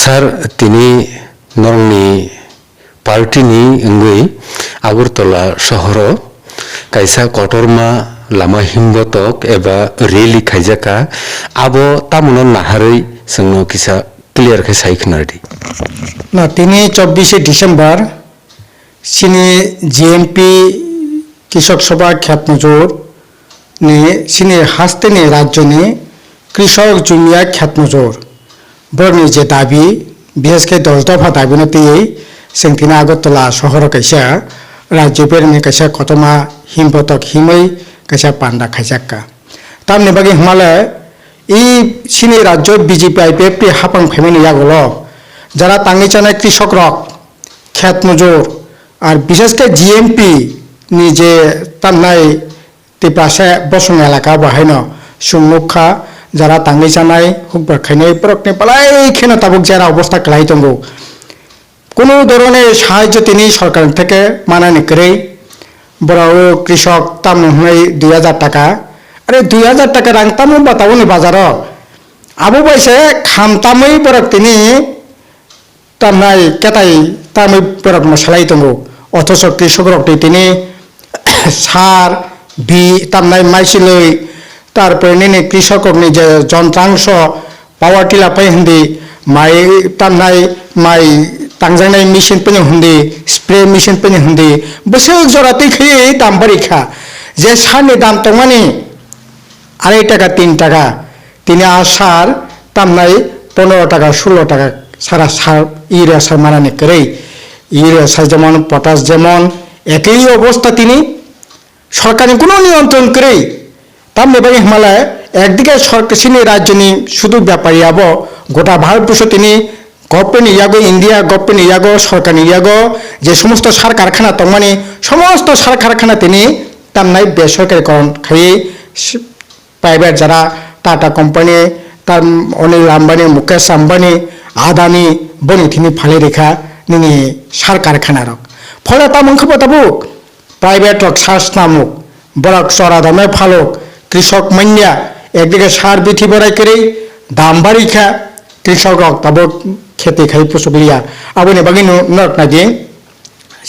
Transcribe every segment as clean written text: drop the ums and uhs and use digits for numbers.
sar tini norni partini ngui Agurtala শহরো kaisa kotorma lama himbotok eba reli khaijaka abo tamuno naharoi sengno kisa clear khe saikhnardi না তিনি 24 December সিনি GMP কৃষক সভা খ্যাতনজোর নে সিনি হাসতে নে রাজ্য নে কৃষক জুনিয়া খ্যাতনজোর বরনি যে দাবি বিশেষ করে 10 দফা দাবি নতে সেংতিনা আগরতলা শহর কাইসা রাজ্যের নে কাইসা কতমা হিমবতক হিমৈ কাইসা পান্ডা খাইজাক্কা তামনে বাকি হিমালয় এই সিনি রাজ্য বিজেপি আইপিএফটি হাপাং ফেমেনি ইয়াগল যারা তাঙ্গি চানায় কৃষক রক খ্যাত নজর আর বিশেষ করে জিএমপি নিজে তামনাই তিপ্রাসে বসং এলাকা বাহাইন সুমুখা যারা তাঙ্গি চানায় হুকবার খাইনাই প্রকনে পালাই খেনে তাবুক যারা অবস্থা ক্লাই দঙ্গ কোনো ধরনের সাহায্য তিনি সরকার থেকে মানানি করে বড় কৃষক তামনাই 2000 টাকা আরে 2000 টাকা রাংতাম বাতাবনি বাজার আবু বাইসে খামতামই বরক তিনি তামনাই কেতাই তামই বরক মশালাই দঙ্গ অথচ কৃষক রক্তি তিনি সার বি তামনাই মাইসিলই তারপরে নিনে কৃষক যে যন্ত্রাংশ পাওয়ার টিলা পাই হিন্দি মাই তামনাই মাই তাংজানাই মেশিন পেনে হিন্দি স্প্রে মেশিন পেনে হিন্দি বসে জরাতে খেয়ে দাম বাড়িখা যে সারনি দাম তো মানে 2.5 টাকা 3 টাকা তিনি আর সার তামনাই 15 টাকা 16 টাকা সারা সার ইউরিয়া সার মানানি করে ইউরিয়া সার যেমন পটাশ যেমন একই অবস্থা তিনি সরকারি কোনো নিয়ন্ত্রণ করে তার নেবাই হিমালয় একদিকে সরকারি রাজ্য নি শুধু ব্যাপারী আব গোটা ভারতবর্ষ তিনি গভর্নমেন্ট ইয়াগো ইন্ডিয়া গভর্নমেন্ট ইয়াগো সরকারি ইয়াগো যে সমস্ত সার কারখানা তমানে সমস্ত সার কারখানা তিনি তামনাই বেসরকারিকরণ খাইয়ে প্রাইভেট যারা টাটা কোম্পানি তার অনিল আম্বানি মুকেশ আম্বানি আদানি বনি তিনি ফালে রেখা নিনি সার কারখানার ফলে তা মুখ তাবুক প্রাইভেট রক শ্বাস নামুক বরক চড়া দামে ফালুক কৃষক মান্যা একদিকে সার বিথি বড়াই করে দাম বাড়ি খা কৃষক রক তাবুক খেতে খাই পশুবিয়া আবনে বাকি নক নাকি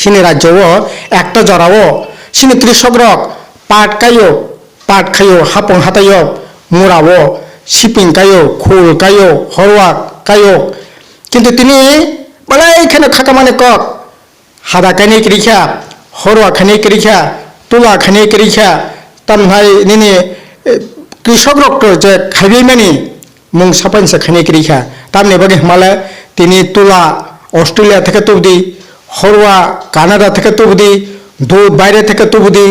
সিনি রাজ্য একটা জড়াও সিনি কৃষক রক পাট খাইও হাপং হাতাইও মুড়াও শিপিং কায়ো খুল কায়ো হরওয়া কায়ো কিন্তু তিনি বলে এইখানে খাকা মানে কক হাদা খানি রিখা হরওয়া খানি রিখা তুলা খানি রিখা তামহাই নিনে কৃষক রক্ত যে খাইবি মানি মুং সাপাইনসে খানি রিখা তামনে বাকি হিমালয় তিনি তুলা অস্ট্রেলিয়া থেকে তুবদি হরওয়া কানাডা থেকে তুবদি দুধ বাইরে থেকে তুবদি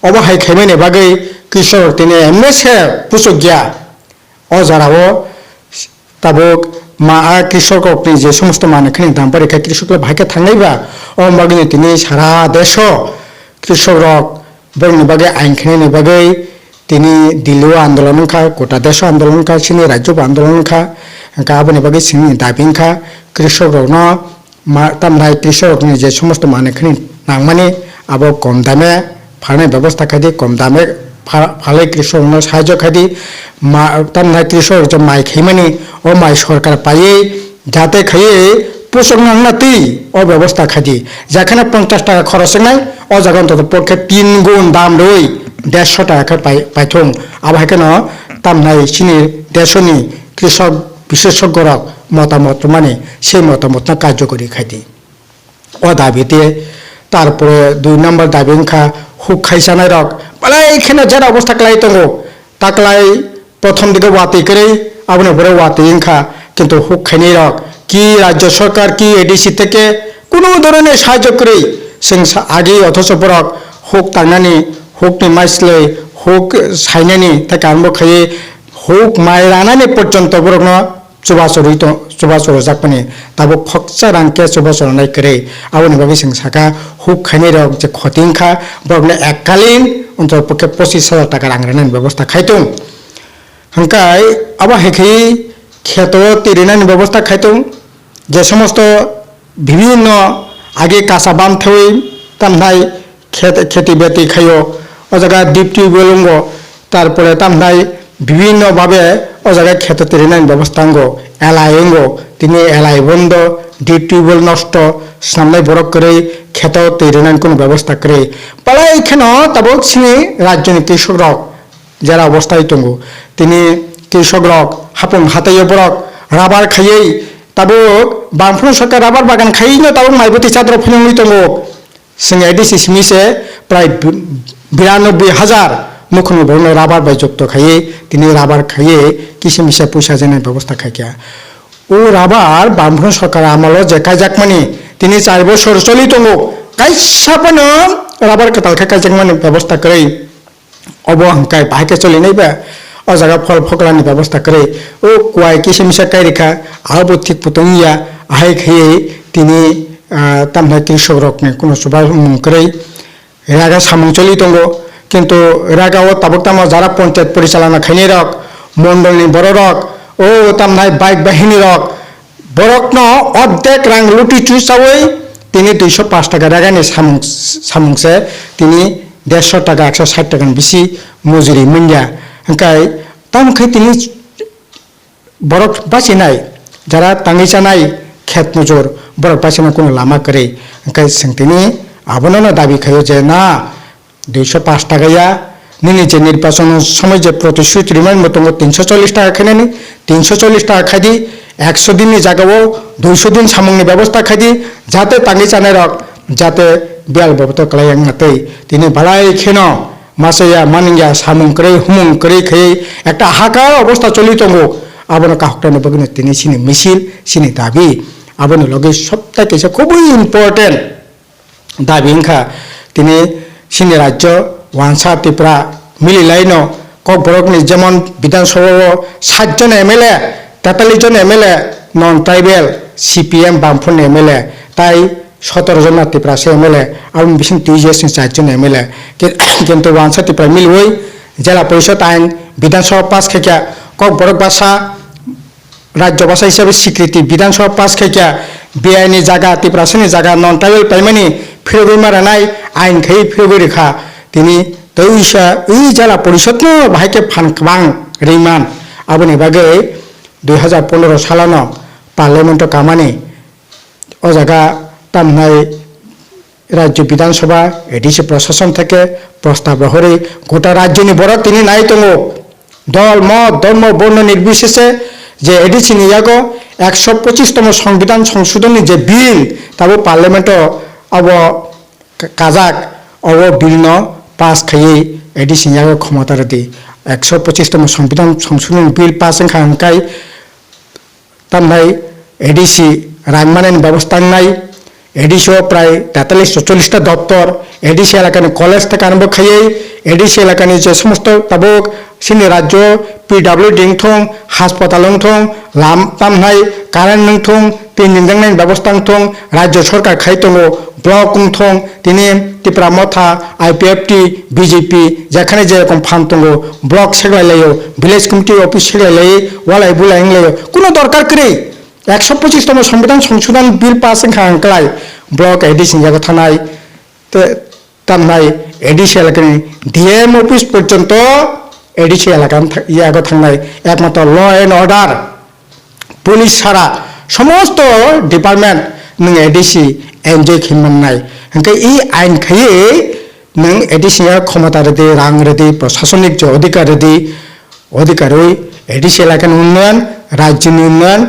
অবহাই খাইবেনে বাকি কৃষক তিনি এমনিছে পুষক গিয়া অজারাও তাবুক মা কৃষক যে সমস্ত মানেখানি দাম পরীক্ষা কৃষকরা ভাইকে থাঙ্গাইবা অম্বাগিনী তিনি সারা দেশ কৃষক রক বর্ণ বাগে আইনখানি বাগে তিনি দিল্লিও আন্দোলন খা গোটা দেশ আন্দোলন খা সিনি রাজ্য আন্দোলন খা গাবনে বাগে সিনি দাবিং খা কৃষক রক ন তামনাই কৃষক যে সমস্ত মানেখানি নাংমানি আবো কম দামে ফাড়ানোর ব্যবস্থা খাদি কম দামে ফালে কৃষক সাহায্য খাদি তামনাই কৃষক যে মাই খাইমানি ও মাই সরকার পাইয়ে যাতে খাইয়ে পোষক নাংনাতি ও ব্যবস্থা খাদি যেখানে 50 টাকা খরচ নাই ও জায়গা অন্তত পক্ষে 3 গুণ দাম রই 150 টাকা পাইথং আবার কেন তামনাই চিনির দেশনি কৃষক বিশেষজ্ঞ মতামত মানে সেই মতামত কার্যকরী খাদি ও দাবিতে তারপরে 2 নম্বর দাবি খা হুক খাইসানাই রক বলে এইখানে যারা অবস্থা ক্লাই তঙ্গ তাকলাই প্রথম দিকে ওয়াতি করে আপনি পরে ওয়াতি খা কিন্তু হুক খাইনি রক কি রাজ্য সরকার কি এডিসি থেকে কোনো ধরনের সাহায্য করে আগে অথচ পরক হুক টাঙানি হুক নি মাইসলে হুক সাইনানি থেকে আরম্ভ খাইয়ে হুক মায়ের আনানি পর্যন্ত বরক ন চুবাচর যাকমানি তাবো ফকসা রাংকে চুবাচর নাই করে আপনি বাকি সাকা হুক খাইনি রক যে খতিংখা বরক এককালীন অন্তত পক্ষে 25,000 টাকা রাংরানানি ব্যবস্থা খাইতুম হাঙ্কাই আবার হেখি ক্ষেত তিরিনানি ব্যবস্থা খাইতুম যে সমস্ত বিভিন্ন আগে কাঁচা বাম থই তামনাই খেতি বেতি খাইও ও জায়গা ডিপ টিউবওয়েল তারপরে তামনাই বিভিন্নভাবে ও জায়গায় ক্ষেত তিরিনাই ব্যবস্থাঙ্গ এলাইঙ্গ তিনি এলাই বন্ধ টিউবওয়েল নষ্ট সামলাই বরক করে ক্ষেত তিরিনাই কোনো ব্যবস্থা করে পালাই এখানে তাবো সিনি রাজ্যনি কৃষক রক যারা অবস্থায় তঙ্গু তিনি কৃষক রক হাপন হাতাইয় বরক রাবার খাইয়ে তাবো বামফুন সরকার রাবার বাগান খাইয়ে তাবো মাইবতী চাদ্র ফিনঙ্গি তঙ্গু जों एडिसि सिमिसे प्राय 92,000 मुखुन बरनो राबार बाय जक्त खाये तिनि राबार खाये किसिमिसे पैसा जेने व्यवस्था खायकिया ओ राबार बामफ्रोन सरकार आमलो जे कायजाकमानि तिनि 4 बছর चलि दङ कायसापनो राबार कतालखा कायजाकमानि व्यवस्था करे अब हंकाय बाहायके चलिनायबा ओ जागा फल फकरानि व्यवस्था करे ओ कुवाय किसिमिसे कायरिखा आबो थिक पुतंगिया आहाय खाये तिनि तामना कृषक रकने कोनो सुबा मुंकरै रागा सामं चलि दङ किन्तु रागाव ताबक तामा जारा पञ्चायत परिचालना खाइने रक मण्डलनि बर रक ओ तामनाय बाइक बाहिनी रक बरकनो अर्धेक रां लुटि चुसावै तिनि 205 टाका रागानि सामंसे तिनि 150 टाका 160 टाकानि बेसि मजुरि मोनया ओंखाय तामखै तिनि बरक बासिनाय जारा ताङैजानाय खेत मजूर बरक बासिना कोनो लामा करे ओंखाय जों तिनि आबोनो दाबि खायो जे ना 205 टाकाया निनि जे निर्वाचन समय जे प्रतिश्रुति रिमाइंड मतो 340 टाका खाइनानि 340 टाका खाइदि 100 दिननि जागायाव 200 दिन सामंनि व्यवस्था खाइदि जाते ताङै जानाय रक जाते बियाल बबत कलायं नातै तिनि बालाय खेनो मासया मानिया सामं करे हुमं करे खाइ एकटा हाकार अवस्था चलि दङ आबोनो काहकटानो बगने तिनि सिनि मिছিল सिनि दाबि आबोनो लगे सबथेके खुबই इम्पोर्टेंट दाबि ओंखा तिनि सिनि राज्य वानसा त्रिपुरा मिलिलायनो কক বরকनि जेमन विधानसभा 60 जन एमएलए 43 जन एमएलए नन ट्राइबेल सीपीएम बामफुन एमएलए ताई 17 जन त्रिपुरा से एमएलए और बिसिन टीजेस 4 जन एमएलए किन्तु वानसा त्रिपुरा मिलवै जिला परिषद आइन विधानसभा पास खेकिया কক বরক भाषा राज्य भाषा हिसाब से स्वीकृति विधानसभा पास खेकिया बेआईनी जागा त्रिपुरासनि जागा नन ट्राइबेल पाइमानि फिरगै मारानाय आइन खै फिरगै रेखा तिनि तैसा ई जिला परिषद नो बाहायके फानखां रैमान आबोनि बागै 2015 सालानो पार्लियामेंट कामानि ओ जागा तामनाय राज्य विधानसभा एडिसि प्रशासन থেকে प्रस्ताव हरे गोटा राज्यनि बरक तिनि नाय दङ दल मत धर्म बर्ण निर्विशेषे जे एडिसि नियागो 125तम संविधान संशोधननि जे बिल ताबो पार्लियामेंट अब काजाक अब बिल न पास खाई एडिसि नियागो क्षमता रदि 125तम संविधान संशोधन बिल पास खांकाय तामनाय एडिसि रानमानायनि व्यवस्था नाय एडिसि प्राय 43-44 दफ्तर एडिसि एलाकानि कलेज থেকে आरम्भ खाई एडिसि एलाकानि जे समस्त ताबक सिनि राज्य पिडब्लिउडि थं हासपाताल थं लाम तामनाय कारेन्ट थं पेन्डिंनाय व्यवस्था थं राज्य सरकार खाई दङ ब्लक थं तिनि त्रिपुरा मथा आईपीएफटी बीजेपी जेखाने जेरकम फान्ड दङ ब्लक सेग्लायलायो विलेज कमिटी अफिस सेग्लायलायो वालाय बुलायलायो कोनो दरकार करे 125तम संविधान संशोधन बिल पास खांकलाय ब्लक एडिसि जागा थानाय तामनाय एडिसि एलाकानि डीएम अफिस पर्यन्त एडिसि एलाकानि यागो थांनाय एकमात्र ल एंड अर्डार पुलिस सारा समस्त डिपार्टमेंट नों एडिसि एनजय खालामनाय ओंखाय ई आइन खायै नों एडिसि क्षमता रदि रां रदि प्रशासनिक जो अधिकारी एडिसि एलाकानि उन्नयन राज्यनि उन्नयन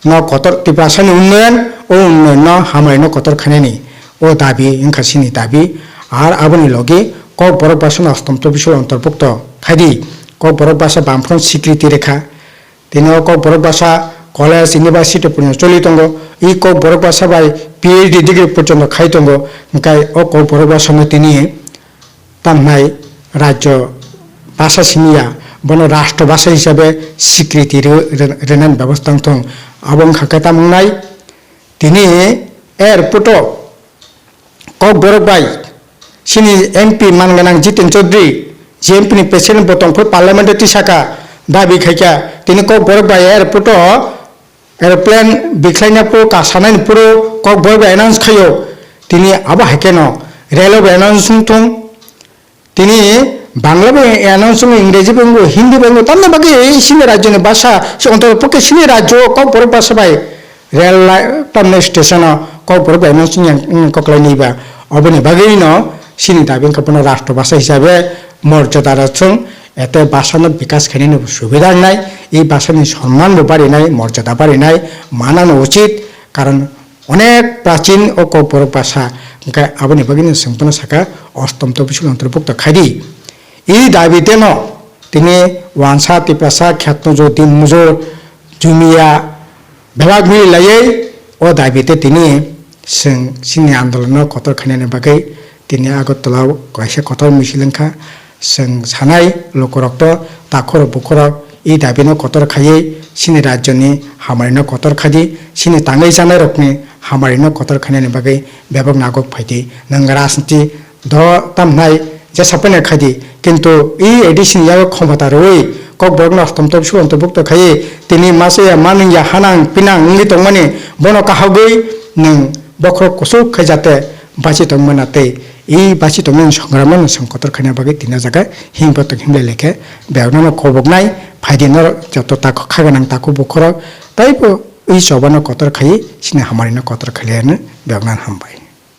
न कतर त्रिपुरानि उन्नयन ओ उन्नयन न हामलाय न कतर खानायनि ओ दाबि ओंखासिनि दाबि आर आबोनि लगे কক বরক ভাষা অষ্টমত বিষয় অন্তর্ভুক্ত খাইদি কক বরক ভাষা বামফ্রন্ট স্বীকৃতি রেখা তিনি কক বরক ভাষা কলেজ ইউনিভার্সিটি পর্যন্ত চলি দङ এই কক বরক ভাষা বাই পিএইচডি ডিগ্রি পর্যন্ত খাই দङ ओंखाय কক বরক ভাষাनो তিনি तामनाय राज्य भाषा सिनिया बन राष्ट्र भाषा हिसाबै स्वीकृति रेनान व्यवस्था दङ आबं खाखाय तामनाय তিনি एयरपोर्ट কক বরক बाय सिनी एमपी मानगोनां जितेन चौधरी जीएमपी नि प्रेसिडेंट बतंफोर पार्लियामेंट तिसाका दाबि खायका तिनि কক बरक बाय एयरपोर्ट एरोप्लेन बिख्लायनापो कासानायनिपुरो কক बरक बाय एनाउंस खायो तिनि आबा हाकेनो रेलवे एनाउंस थं तिनि বাংলা অ্যানাউন্স ইংরেজি বেঙ্গো হিন্দি বেঙ্গো তার বাকি এই সিনে রাজ্যের ভাষা সে অন্তর্পক্ষে সিনে রাজ্য কক বড় ভাষা বাই রেল টার্মিনাল স্টেশন কক বড় অ্যানাউন্স ককলাই নিবা অবনি বাকি ন সিনি দাবি কাপড় রাষ্ট্রভাষা হিসাবে মর্যাদা রাখছেন এতে ভাষার বিকাশ খানি সুবিধা নাই এই ভাষার সম্মান বাড়ি নাই মর্যাদা বাড়ি নাই মানানো উচিত কারণ অনেক প্রাচীন ও কৌপর ভাষা আবনি বাগিনী সম্পূর্ণ শাখা অষ্টম তফসিল অন্তর্ভুক্ত খাদি এই দাবিতে ন তিনি ওয়ানসা তিপ্রাসা খ্যাতনজ দিনমুজো জুমিয়া বিভাগ মিলাই ও দাবিতে তিনি সিনি আন্দোলন কতর খানিয়ানি বাকি তিনি আগরতলাও কাইসে কতর মিছিলেंखा जों सानाय लोकरक्त ताखर बुखरक এই দাবিনো কতর খাইয়ে সিনি রাজ্যনি হামারিনো কতর খাদি সিনি তাঙ্গাই জানাই রকনি হামারিনো কতর খানিয়ানি বাকি ব্যাপক নাগক ফাইদি নং রাজনীতি দ তামনাই যে সাপনে খাদি কিন্তু এই এডিশন ইয়াও ক্ষমতা রই কক বর্ণ অষ্টম তফসিল অন্তর্ভুক্ত খাইয়ে তিনি মাসে মানিয়া হানাং পিনাং নি তংমানি বন কাহাগৈ নং বক্র কুসুক খাইজাতে বাঁচি তংমানাতে এই বাঁচি তংমিন সংগ্রামন সংকটর খানিয়া বাকি তিন জায়গায় হিংপত হিমলে লেখে বেউনানো খবকনাই ফাইদিনর যত তাক খাগানাং তাকু বুখরক তাইবো এই সবানো কতর খাইয়ে সিনে হামারিনো কতর খাইলেন বেউনান হামবাই